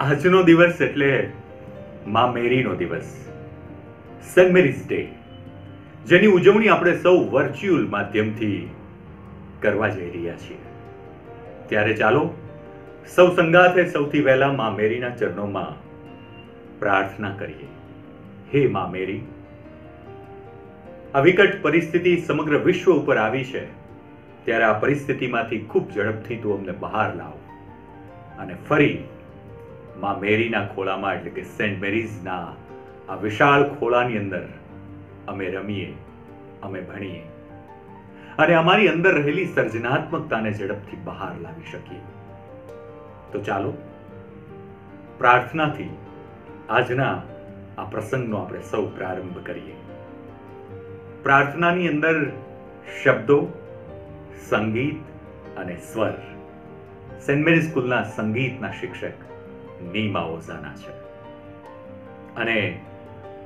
આજનો દિવસ એટલે માં મેરીનો દિવસ, સેન્ટ મેરીઝ ડે, જેની ઉજવણી આપણે સૌ વર્ચ્યુઅલ માધ્યમથી કરવા જઈ રહ્યા છીએ. ત્યારે ચાલો સૌ સંગાથે સૌથી પહેલા માં મેરીના ચરણોમાં પ્રાર્થના કરીએ. હે માં મેરી, આ વિકટ પરિસ્થિતિ સમગ્ર વિશ્વ ઉપર આવી છે, ત્યારે આ પરિસ્થિતિમાંથી ખૂબ ઝડપથી તું અમને બહાર લાવ અને ફરી માં મેરીના ખોળામાં એટલે કે સેન્ટ મેરીઝના આ વિશાળ ખોળાની અંદર અમે રમીએ, અમે ભણીએ અને અમારી અંદર રહેલી સર્જનાત્મકતાને ઝડપથી બહાર લાવી શકીએ. તો ચાલો પ્રાર્થનાથી આજના આ પ્રસંગનો આપણે સૌ પ્રારંભ કરીએ. પ્રાર્થનાની અંદર શબ્દો, સંગીત અને સ્વર સેન્ટ મેરી સ્કૂલના સંગીતના શિક્ષક નીમા ઓઝાના છે અને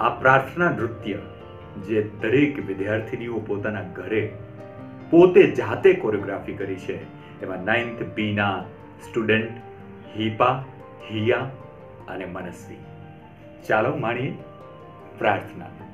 આ પ્રાર્થના નૃત્ય જે દરેક વિદ્યાર્થીનીઓ પોતાના ઘરે પોતે જાતે કોરિયોગ્રાફી કરી છે, એમાં 9th B ના સ્ટુડન્ટ હિપા, હિયા અને મનસ્વી. ચાલો માણીએ પ્રાર્થના નૃત્ય.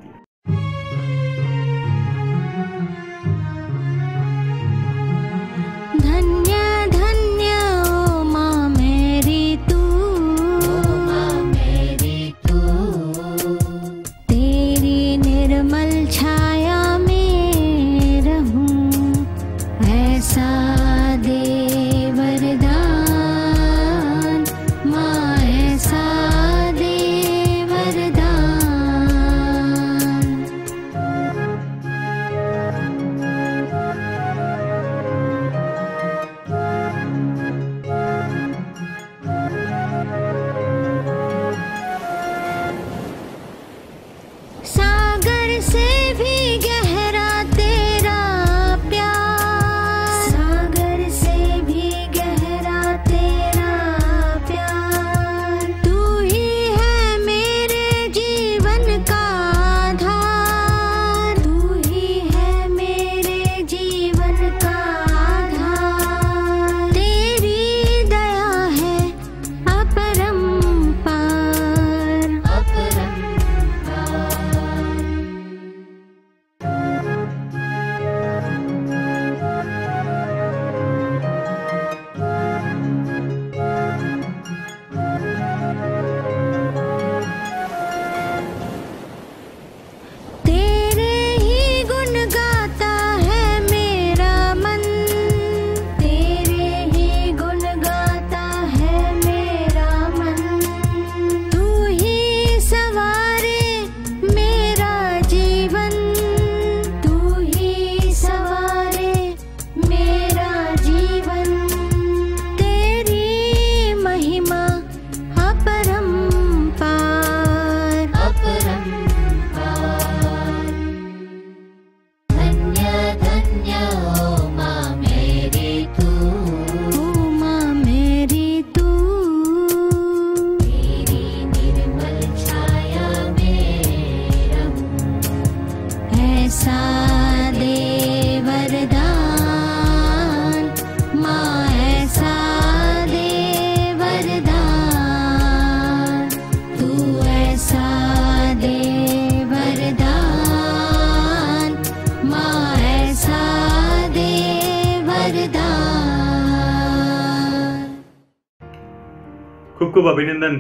ખૂબ ખૂબ અભિનંદન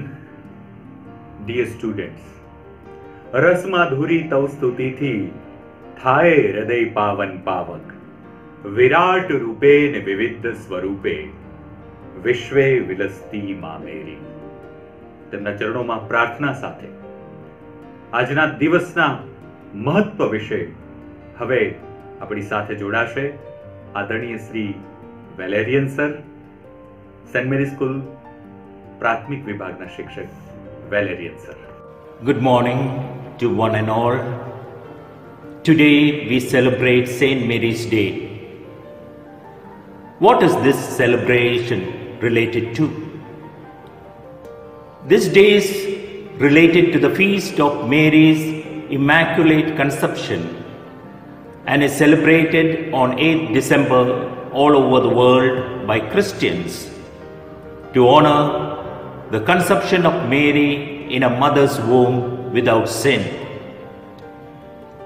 ડિયર સ્ટુડન્ટ્સ. રસ માધુરી તવ સ્તુતિથી થાય હૃદય પાવન પાવક, વિરાટ રૂપે ને વિવિધ સ્વરૂપે વિશ્વે વિલસતી માં મેરી. તેમના ચરણોમાં પ્રાર્થના સાથે આજના દિવસના મહત્વ વિશે હવે આપણી સાથે જોડાશે આદરણીય Shri Valerian sir, Saint Mary school प्राथमिक विभागना शिक्षक Valerian sir. Good morning to one and all. Today we celebrate Saint Mary's Day. What is this celebration related to? This day is related to the feast of Mary's Immaculate Conception and is celebrated on 8th December all over the world by Christians to honor the conception of Mary in a mother's womb without sin.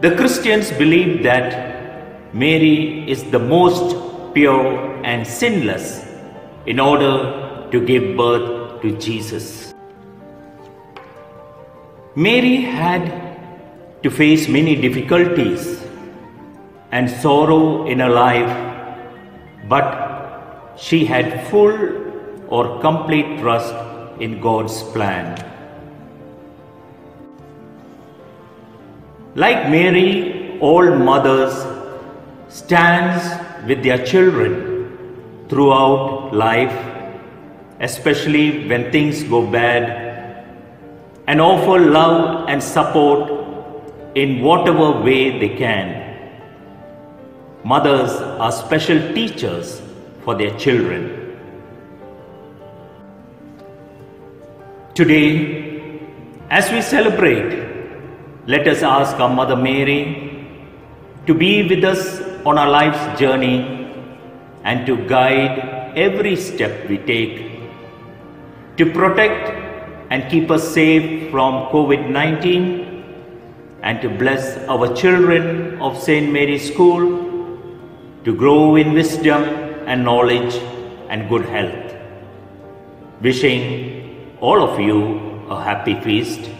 The Christians believe that Mary is the most pure and sinless in order to give birth to Jesus. Mary had to face many difficulties and sorrow in her life, but she had full or complete trust in God's plan. Like Mary, all mothers stands with their children throughout life, especially when things go bad, and offer love and support in whatever way they can. Mothers are special teachers for their children. Today, as we celebrate, let us ask our Mother Mary to be with us on our life's journey and to guide every step we take, to protect and keep us safe from COVID-19, and to bless our children of St. Mary's School to grow in wisdom and knowledge and good health. Wishing all of you a happy feast.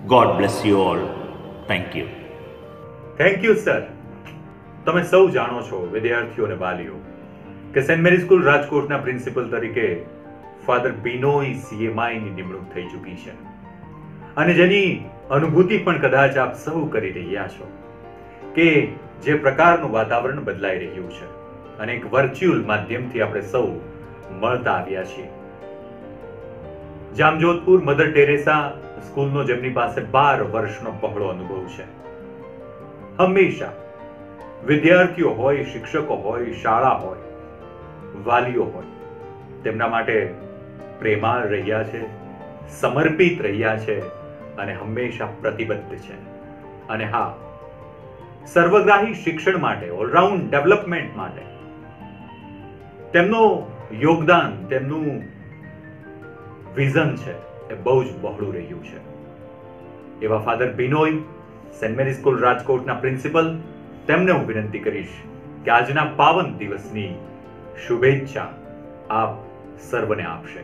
God bless you all. Thank you. Thank you sir. તમે સૌ જાણો છો, વિદ્યાર્થીઓ અને વાલીઓ, કે Saint Mary school રાજકોટના principal તરીકે ફાધર બિનોય CMIની નિમણૂક થઈ ચૂકી છે, અને જેની અનુભૂતિ પણ કદાચ આપ સૌ કરી રહ્યા છો કે જે પ્રકારનું વાતાવરણ બદલાઈ રહ્યું છે અને એક વર્ચ્યુઅલ માધ્યમથી આપણે સૌ મળતા આવ્યા છીએ. જામજોધપુર મધર ટેરેસા સ્કૂલનો જેમની પાસે 12 વર્ષનો પહોળો અનુભવ છે, હંમેશા વિદ્યાર્થીઓ હોય, શિક્ષકો હોય, શાળા હોય, વાલીઓ હોય, તેમના માટે પ્રેમાળ રહ્યા છે, સમર્પિત રહ્યા છે અને હંમેશા પ્રતિબદ્ધ છે. અને હા, સર્વગ્રાહી શિક્ષણ માટે, ઓલરાઉન્ડ ડેવલપમેન્ટ માટે તેમનો યોગદાન, તેમનું વિઝન છે એ બહુ જ બહોળું રહ્યું છે. એવા father Binoy, Saint Mary school રાજકોટના પ્રિન્સિપલ, તેમને હું વિનંતી કરીશ કે આજના પાવન દિવસની શુભેચ્છા આપ સર્વને આપશે.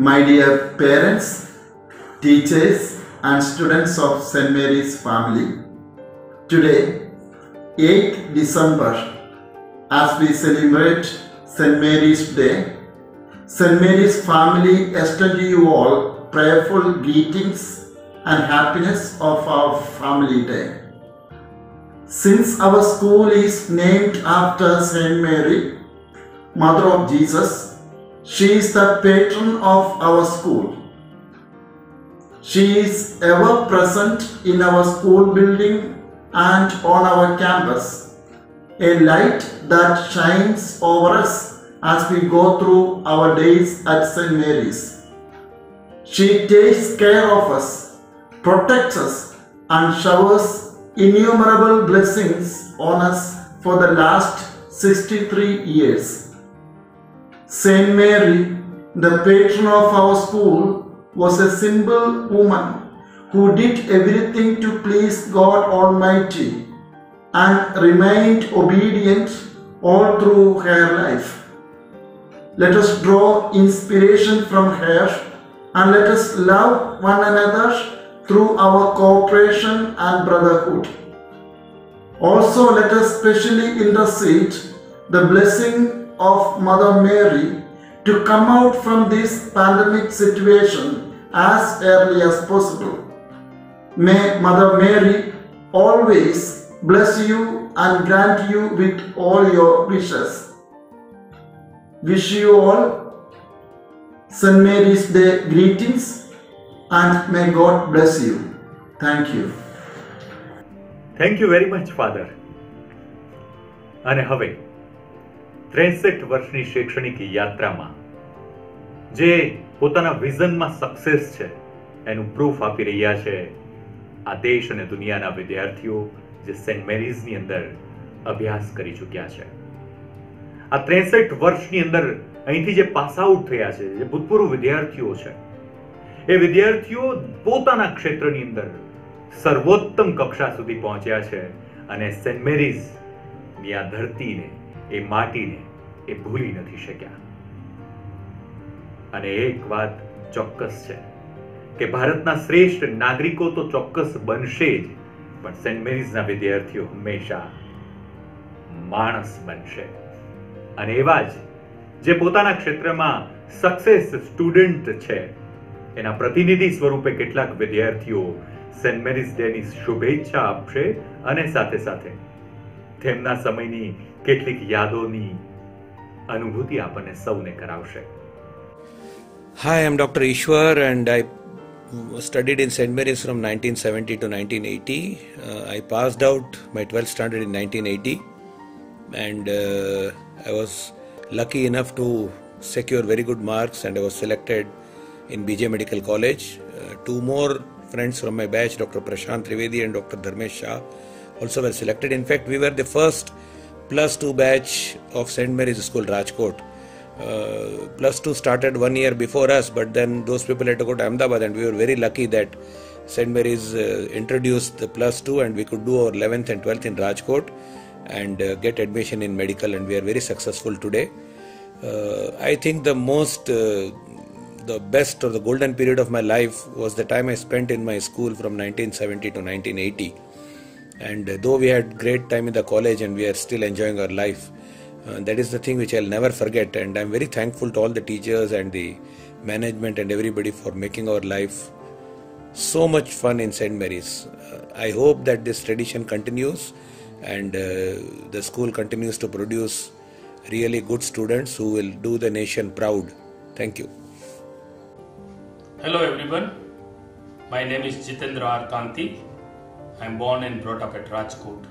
My dear parents, teachers and students of St. Mary's family, today 8th December, as we celebrate St. Mary's Day, St. Mary's family extend to you all prayerful greetings and happiness of our family day. Since our school is named after St. Mary, Mother of Jesus, she is the patron of our school. She is ever present in our school building and on our campus, a light that shines over us as we go through our days at St. Mary's. She takes care of us, protects us, and showers innumerable blessings on us for the last 63 years. St. Mary, the patron of our school, was a simple woman who did everything to please God Almighty and remained obedient all through her life. Let us draw inspiration from her and let us love one another through our cooperation and brotherhood. Also, let us specially intercede the blessing of Mother Mary to come out from this pandemic situation as early as possible. May Mother Mary always bless you and grant you with all your wishes. Wish you all St. Mary's Day greetings and may God bless you. Thank you. Thank you very much father. અને હવે 63 વર્ષની શૈક્ષણિક યાત્રામાં જે પોતાના વિઝનમાં success છે એનું proof આપી રહ્યા છે આ દેશ અને દુનિયાના વિદ્યાર્થીઓ જે સેન્ટ મેરીઝની અંદર અભ્યાસ કરી ચૂક્યા છે. આ 63 વર્ષની અંદર અહીંથી જે પાસ આઉટ થયા છે, જે ભૂતપૂર્વ વિદ્યાર્થીઓ છે, એ વિદ્યાર્થીઓ પોતાના ક્ષેત્રની અંદર સર્વોત્તમ કક્ષા સુધી પહોંચ્યા છે અને સેન્ટ મેરીઝની આ ધરતીને, એ માટીને એ ભૂલી નથી શક્યા. અને એક વાત ચોક્કસ છે કે ભારતના શ્રેષ્ઠ નાગરિકો તો ચોક્કસ બનશે જ, પણ સેન્ટ મેરીઝના વિદ્યાર્થીઓ હંમેશા માણસ બનશે. અને એવા જ જે પોતાના ક્ષેત્રમાં સક્સેસ સ્ટુડન્ટ છે, એના પ્રતિનિધિ સ્વરૂપે કેટલાક વિદ્યાર્થીઓ સેન્ટ મેરીઝ ડેની શુભેચ્છા આપશે અને સાથે સાથે તેમના સમયની કેટલીક યાદોની અનુભૂતિ આપણને સૌને કરાવશે. Hi, I'm Dr. Ishwar and I studied in St. Mary's from 1970 to 1980. I passed out my 12th standard in 1980 and I was lucky enough to secure very good marks and I was selected in BJ Medical College. Two more friends from my batch, Dr. Prashant Trivedi and Dr. Dharmesh Shah, also were selected. In fact, we were the first plus 2 batch of St. Mary's School, Rajkot. Plus 2 started 1 year before us, but then those people had to go to Ahmedabad and we were very lucky that St. Mary's introduced the plus 2 and we could do our 11th and 12th in Rajkot and get admission in medical, and we are very successful today. I think the best or the golden period of my life was the time I spent in my school from 1970 to 1980. And though we had great time in the college and we are still enjoying our life, that is the thing which I'll never forget, and I'm very thankful to all the teachers and the management and everybody for making our life so much fun in St. Mary's. I hope that this tradition continues and the school continues to produce really good students who will do the nation proud. Thank you. Hello everyone, my name is Jitendra R. Kanti. I am born and brought up at Rajkot.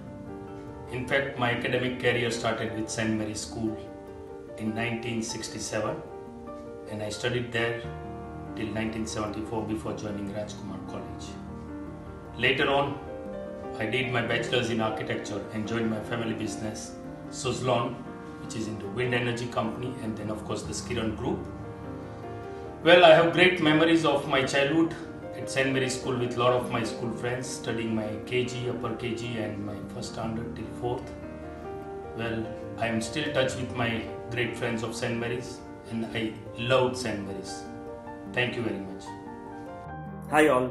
In fact, my academic career started with St. Mary's School in 1967 and I studied there till 1974 before joining Rajkumar College. Later on, I did my bachelor's in architecture and joined my family business, Suzlon, which is into wind energy company, and then of course the Skiran Group. Well, I have great memories of my childhood at St. Mary's School with a lot of my school friends, studying my KG, upper KG and my first standard till 4th. Well, I am still in touch with my great friends of St. Mary's and I loved St. Mary's. Thank you very much. Hi all,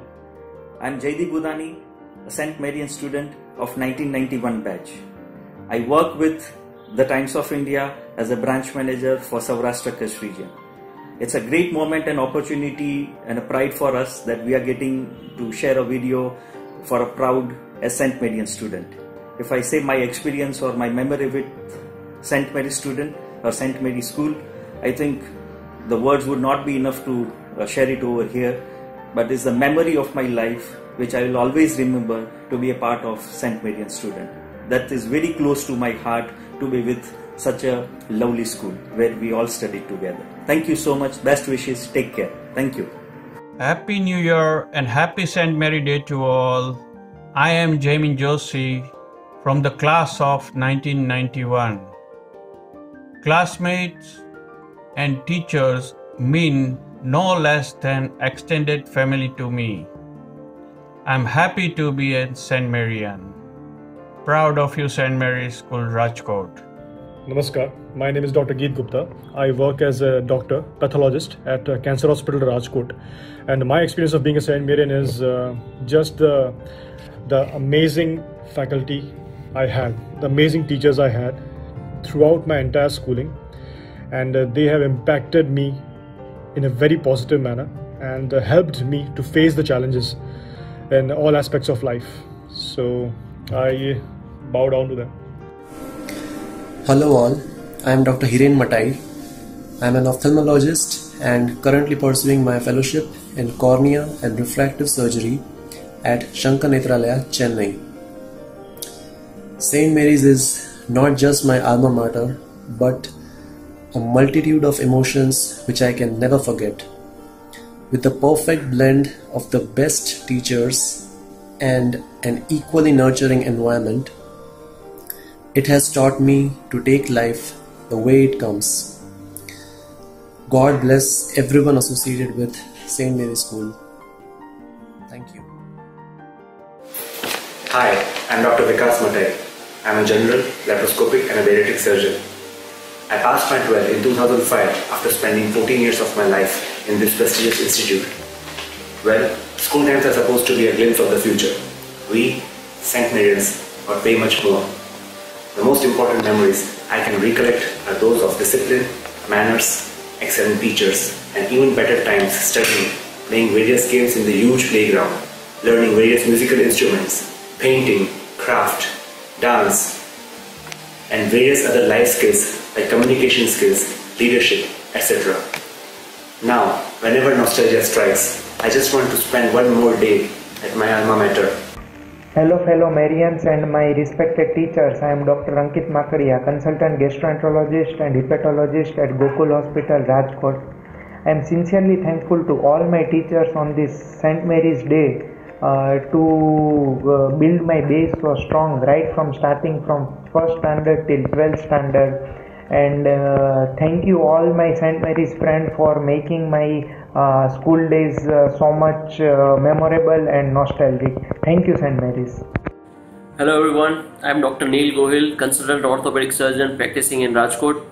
I am Jaideep Budani, a St. Marian student of 1991 batch. I work with the Times of India as a branch manager for Saurashtra Kutch region. It's a great moment and opportunity and a pride for us that we are getting to share a video for a proud St. Marian student. If I say my experience or my memory with St. Mary's student or St. Mary's School, I think the words would not be enough to share it over here, but it's the memory of my life which I will always remember to be a part of St. Marian student. That is very close to my heart to be with such a lovely school where we all studied together. Thank you so much. Best wishes. Take care. Thank you. Happy New Year and happy St. Mary Day to all. I am Jaimin Joshi from the class of 1991. Classmates and teachers mean no less than extended family to me. I'm happy to be a St. Marian. Proud of you, St. Mary's School, Rajkot. Namaskar, my name is Dr. Geet Gupta. I work as a doctor, pathologist at Cancer Hospital, Rajkot. And my experience of being a St. Marian is just the amazing faculty I had, the amazing teachers I had throughout my entire schooling. And they have impacted me in a very positive manner and helped me to face the challenges in all aspects of life. So I bow down to them. Hello all, I am Dr. Hiren Matai. I am an ophthalmologist and currently pursuing my fellowship in cornea and refractive surgery at Shankar Netralaya, Chennai. St. Mary's is not just my alma mater, but a multitude of emotions which I can never forget. With the perfect blend of the best teachers and an equally nurturing environment, it has taught me to take life the way it comes. God bless everyone associated with St. Mary's School. Thank you. Hi, I'm Dr. Vikas Matai. I'm a general, laparoscopic and a bariatric surgeon. I passed my 12th in 2005 after spending 14 years of my life in this prestigious institute. Well, school times are supposed to be a glimpse of the future. We, St. Maryans, are way much more. The most important memories I can recollect are those of discipline, manners, excellent teachers, and even better times studying, playing various games in the huge playground, learning various musical instruments, painting, craft, dance, and various other life skills like communication skills, leadership, etc. Now, whenever nostalgia strikes, I just want to spend one more day at my alma mater. Hello fellow Marians and my respected teachers. I am Dr. Ankit Makaria, consultant gastroenterologist and hepatologist at Gokul Hospital, Rajkot. I am sincerely thankful to all my teachers on this St. Mary's Day to build my base so strong right from starting from 1st standard till 12th standard. And thank you all my St. Mary's friends for making my school days so much memorable and nostalgic. Thank you, St. Mary's. Hello everyone, I am Dr. Neil Gohil, consultant orthopedic surgeon practicing in Rajkot.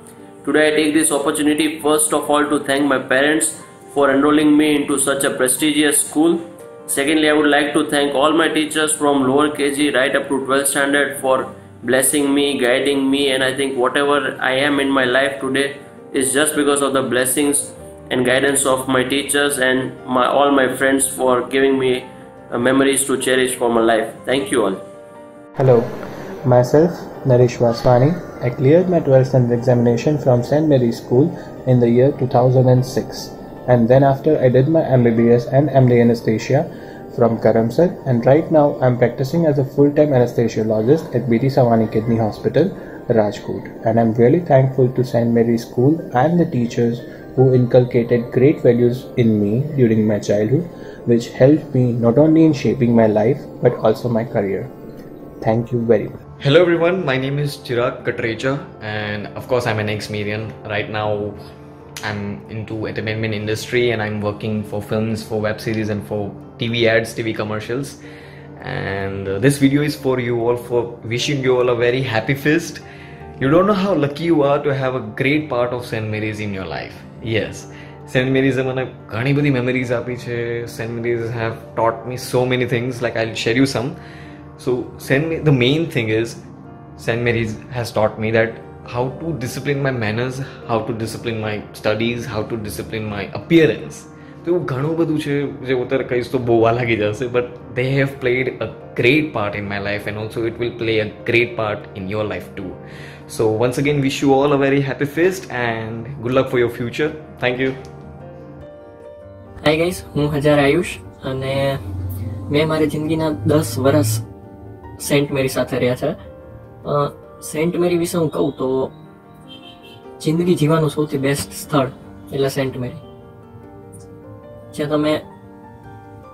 Today I take this opportunity first of all to thank my parents for enrolling me into such a prestigious school. Secondly, I would like to thank all my teachers from lower KG right up to 12th standard for blessing me, guiding me, and I think whatever I am in my life today is just because of the blessings and guidance of my teachers and all my friends for giving me memories to cherish for my life. Thank you all. Hello, myself Naresh Vaswani. I cleared my 12th standard examination from St. Mary's School in the year 2006, and then after I did my MBBS and MD Anesthesia from Karamsad, and right now I'm practicing as a full-time anesthesiologist at B.T. Savani Kidney Hospital, Rajkot. And I'm really thankful to St. Mary's School and the teachers who inculcated great values in me during my childhood, which helped me not only in shaping my life but also my career. Thank you very much. Hello everyone, my name is Chirag Katrecha and of course I'm an ex-Marian. Right now I'm into entertainment industry and I'm working for films, for web series and for TV ads, TV commercials. And this video is for you all, for wishing you all a very happy feast. You don't know how lucky you are to have a great part of St. Mary's in your life. Yes, St. Mary's મને ઘણી બધી memories આપી છે. St. Mary's have taught me so many things, like I'll share you some. So the main thing is St. Mary's has taught me that how to discipline my manners, how to discipline my studies, how to discipline my appearance. તો એવું ઘણું બધું છે જે અત્યારે કહીશ તો બહુ લાગી જશે, but they have played a great part in my life and also it will play a great part in your life too. So once again wish you all a very happy feast and good luck for your future. Thank you. Hi guys, હું હજાર આયુષ અને મેં મારી જિંદગીના 10 વર્ષ Saint મેરી સાથે રહ્યા છે. સેન્ટ મેરી વિશે હું કહું તો જિંદગી જીવવાનું સૌથી બેસ્ટ સ્થળ એટલે સેન્ટ મેરી, જ્યાં તમે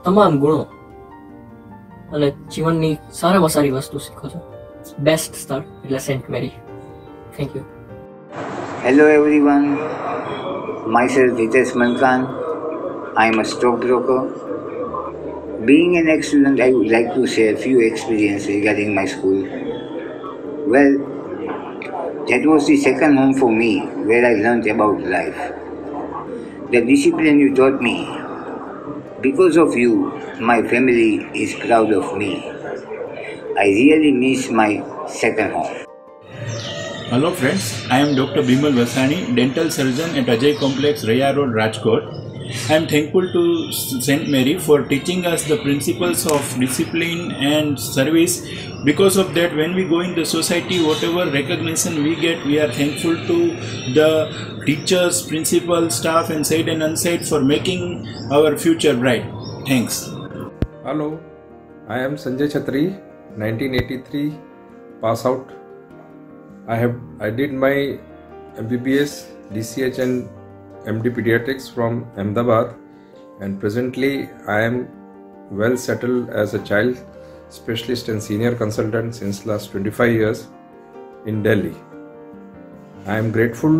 તમામ ગુણો અને જીવનની સારામાં સારી વસ્તુ શીખો છો. બેસ્ટ સ્થળ એટલે Saint Mary. Thank you. Hello everyone, myself Hitesh Mankan. I am a stockbroker. Being an ex-student, I would like to share a few experiences regarding my school. Well, that was the second home for me, where I learned about life. The discipline you taught me. Because of you, my family is proud of me. I really miss my second home. Hello friends, I am Dr. Bimal Vasani, dental surgeon at Ajay Complex, Raya Road, Rajkot. I am thankful to St. Mary for teaching us the principles of discipline and service. Because of that, when we go in the society, whatever recognition we get, we are thankful to the teachers, principal, staff and said and unsaid for making our future bright. Thanks. Hello, I am Sanjay Chhatri, 1983 pass out. I did my MBBS, DCH and MD Pediatrics from Ahmedabad, and presently I am well settled as a child specialist and senior consultant since last 25 years in Delhi. I am grateful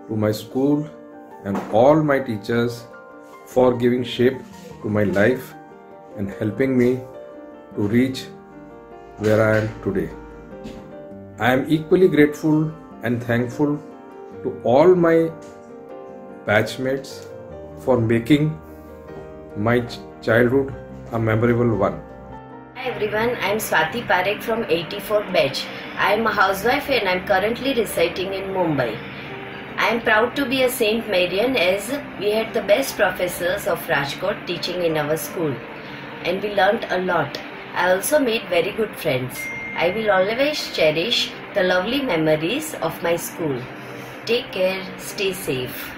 to my school and all my teachers for giving shape to my life and helping me to reach where I am today. I am equally grateful and thankful to all my batchmates for making my childhood a memorable one. Hi everyone, I am Swati Parekh from 84 batch. I am a housewife and I am currently residing in Mumbai. I am proud to be a Saint Marian as we had the best professors of Rajkot teaching in our school and we learnt a lot. I also made very good friends. I will always cherish the lovely memories of my school. Take care, stay safe.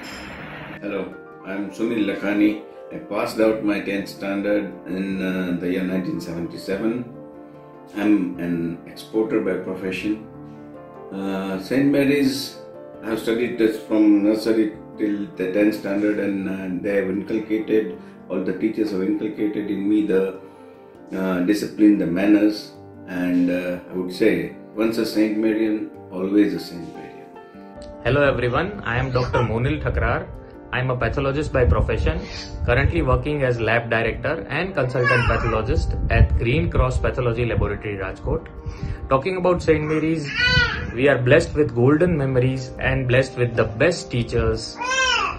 Hello, I am Sunil Lakhani. I passed out my 10th standard in the year 1977. I am an exporter by profession. St. Mary's, I have studied this from nursery till the 10th standard, and they have inculcated, all the teachers have inculcated in me the discipline, the manners, and I would say once a St. Marian, always a St. Marian. Hello everyone, I am Dr. Monil Thakrar. I am a pathologist by profession, currently working as lab director and consultant pathologist at Green Cross Pathology Laboratory, Rajkot. Talking about St. Mary's, we are blessed with golden memories and blessed with the best teachers.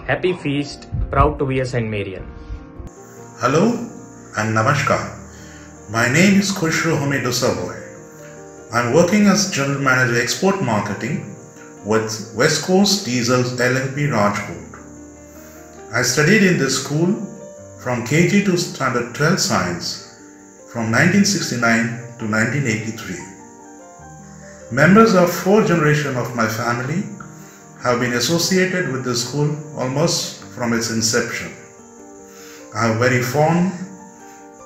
Happy feast, proud to be a St. Marian. Hello and Namaskar. My name is Khushru Hamid Usaboy. I am working as General Manager Export Marketing with West Coast Diesel's LLP Rajkot. I studied in this school from KG to Standard 12 Science from 1969 to 1983. Members of 4 generations of my family have been associated with the school almost from its inception. I have very fond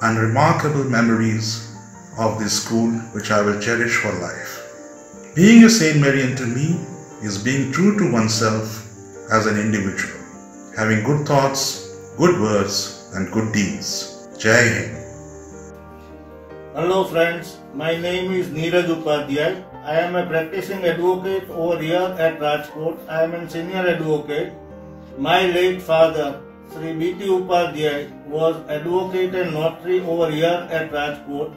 and remarkable memories of this school which I will cherish for life. Being a St. Marian to me is being true to oneself as an individual, having good thoughts, good words and good deeds. Jai Hind. Hello friends, my name is Neeraj Upadhyay. I am a practicing advocate over here at Rajkot. I am a senior advocate. My late father, Sri B.T. Upadhyay, was advocate and notary over here at Rajkot.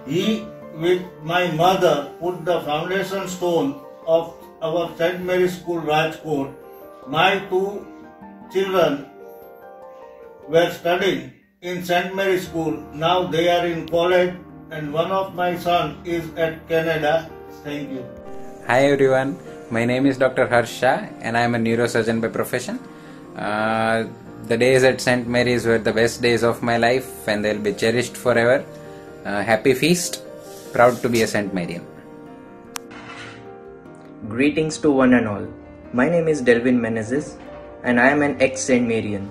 He, with my mother, put the foundation stone of our St. Mary's School, Rajkot. My 2 children were studying in St. Mary's School. Now they are in college and one of my sons is at Canada. Thank you. Hi everyone, my name is Dr. Harsha and I am a neurosurgeon by profession. The days at St. Mary's were the best days of my life and they will be cherished forever. Happy feast, proud to be a St. Marian. Greetings to one and all. My name is Delvin Menezes and I am an ex-St. Marian.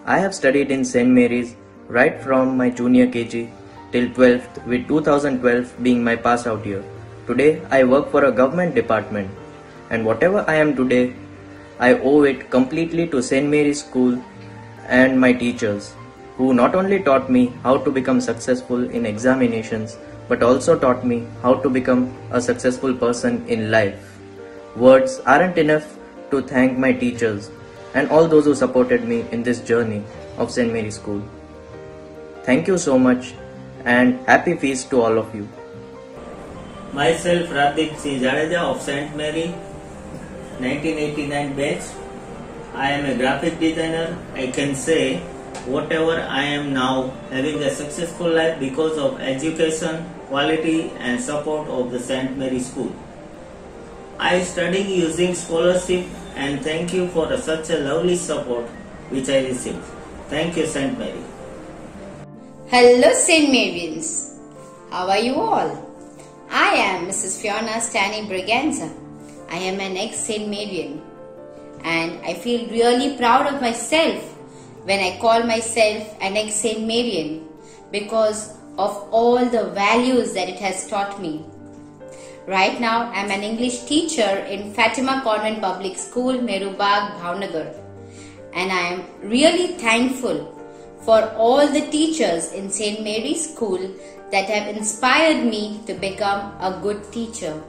I have studied in St. Mary's right from my junior KG till 12th, with 2012 being my pass out year. Today I work for a government department and whatever I am today, I owe it completely to St. Mary's School and my teachers, who not only taught me how to become successful in examinations but also taught me how to become a successful person in life. Words aren't enough to thank my teachers and all those who supported me in this journey of St. Mary's School. Thank you so much and happy feast to all of you. Myself Radhik C. Jadeja of St. Mary, 1989 batch. I am a graphic designer. I can say whatever I am now, having a successful life because of education, quality and support of the St. Mary School. I study using scholarship and thank you for such a lovely support which I received. Thank you St. Mary. Hello St. Marians. How are you all? I am Mrs. Fiona Stanley Braganza. I am an ex-St. Marian and I feel really proud of myself when I call myself an ex-St. Marian because of all the values that it has taught me. Right now, I am an English teacher in Fatima Convent Public School, Merubag, Bhavnagar. And I am really thankful for all the teachers in St. Mary's School that have inspired me to become a good teacher.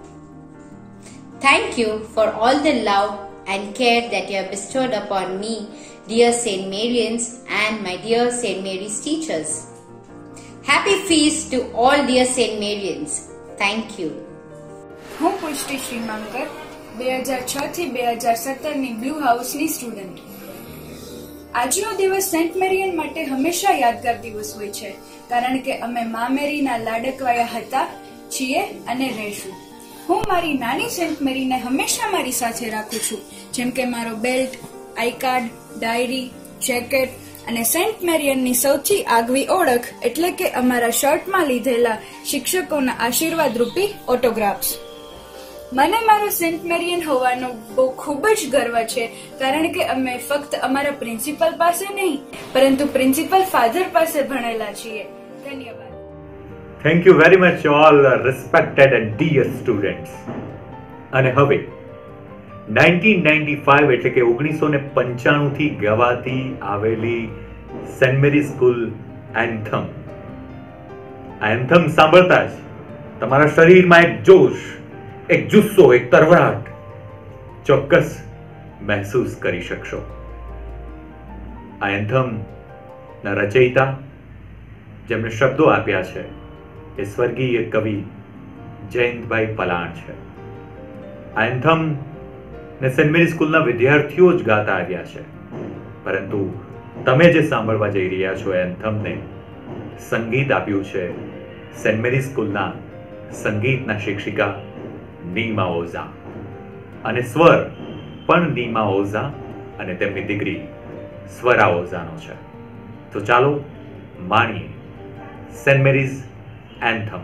Thank you for all the love and care that you have bestowed upon me, dear St. Marians and my dear St. Mary's teachers. Happy feast to all dear St. Marians. Thank you. હું પુષ્ટિ શ્રીમાંકર 2006 થી 2017 ની blue house ની student. આજનો દિવસ Saint Marion માટે હંમેશા યાદગાર દિવસ હોય છે, કારણ કે અમે મા મેરીના લાડકવાયા હતા, છીએ અને રહેશું. હું મારી નાની સેન્ટ મેરીને હંમેશા મારી સાથે રાખું છું, જેમ કે મારો belt, I card, diary, jacket અને સેન્ટ મેરિયનની સૌથી આગવી ઓળખ એટલે કે અમારા શર્ટમાં લીધેલા શિક્ષકોના આશીર્વાદ રૂપી ઓટોગ્રાફ્સ. મને મારો સેન્ટ મેરિયન હોવાનો બહુ ખૂબ જ ગર્વ છે, કારણ કે અમે ફક્ત અમારા પ્રિન્સિપલ પાસે નહીં પરંતુ પ્રિન્સિપલ ફાધર પાસે ભણેલા છીએ. ધન્યવાદ. Thank you very much all respected and dear students. અને હવે 1995 એટલે કે 1995 થી ગવાતી આવેલી સેન્ટ મેરી સ્કૂલ એન્થમ. આ એન્થમ સાંભળતા જ તમારા શરીરમાં એક જોશ, એક જુસ્સો, એક તરવરાટ ચોક્કસ મહેસૂસ કરી શકશો. આ એન્થમના રચયિતા જેમણે શબ્દો આપ્યા છે એ સ્વર્ગીય કવિ જયંતભાઈ પલાણ છે. આ એન્થમ ને સેન્ટ મેરી સ્કૂલના વિદ્યાર્થીઓ જ ગાતા આવ્યા છે, પરંતુ તમે જે સાંભળવા જઈ રહ્યા છો એ એન્થમને સંગીત આપ્યું છે સેન્ટ મેરી સ્કૂલના સંગીતના શિક્ષિકા નીમા ઓઝા, અને સ્વર પણ નીમા ઓઝા અને તેમની દીકરી સ્વરા ઓઝાનો છે. તો ચાલો માણીએ સેન્ટ મેરીઝ એન્થમ.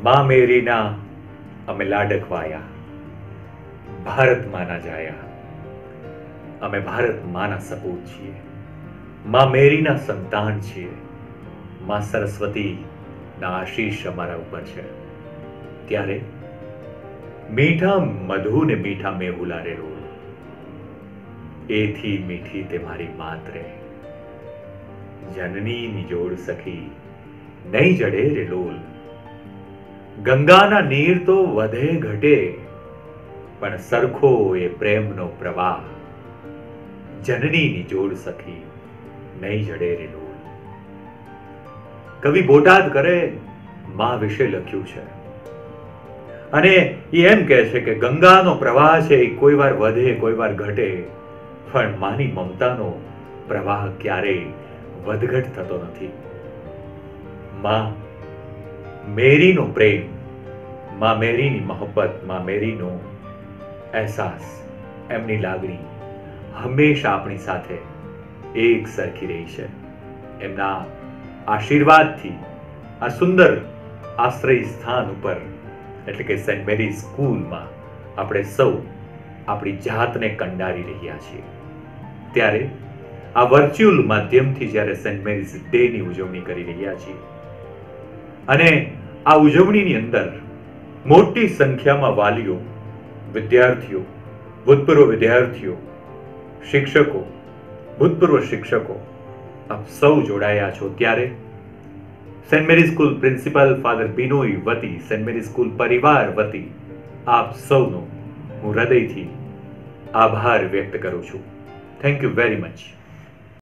मां मेरी ना અમે લાડકવાયા ભારતમાં ના જાયા. અમે ભારત માના સપૂત છીએ, માં મેરીના સંતાન છીએ, માં સરસ્વતીના આશીષ અમારા ઉપર છે. ત્યારે મીઠા મધુ ને મીઠા મેહુલા રે રોલ, એથી મીઠી તે મારી માત રે. જનની નિજોડ સખી નહીં જડે રે લોલ. ગંગાના નીર તો વધે ઘટે, પણ સરખો એ પ્રેમનો પ્રવાહ. જનની નિજોડ સખી નહીં જડે રે લોલ. કવિ બોટાદ કરે માં વિશે લખ્યું છે અને એ એમ કહે છે કે ગંગાનો પ્રવાહ છે એ કોઈ વાર વધે કોઈ વાર ઘટે, પણ માની મમતાનો પ્રવાહ ક્યારેય વધઘટ થતો નથી. માં મેરીનો પ્રેમ, માં મેરીની મોહબ્બત, માં મેરીનો અહેસાસ, એમની લાગણી હંમેશા આપણી સાથે એક સરખી રહી છે. એમના આશીર્વાદથી આ સુંદર આશ્રય સ્થાન ઉપર એટલે કે સેન્ટ મેરી સ્કૂલમાં આપણે સૌ આપણી જાતને કંડારી રહ્યા છીએ. ત્યારે આ વર્ચ્યુઅલ માધ્યમથી જ્યારે સેન્ટ મેરીઝ ડેની ઉજવણી કરી રહ્યા છીએ અને આ ઉજવણીની અંદર મોટી સંખ્યામાં વાલીઓ, વિદ્યાર્થીઓ, ભૂતપૂર્વ વિદ્યાર્થીઓ, શિક્ષકો, ભૂતપૂર્વ શિક્ષકો આપ સૌ જોડાયા છો, ત્યારે Saint Mary school principal father Binoy વતી, સેન્ટ મેરી સ્કૂલ પરિવાર વતી આપ સૌનો હું હૃદયથી આભાર વ્યક્ત કરું છું. Thank you very much.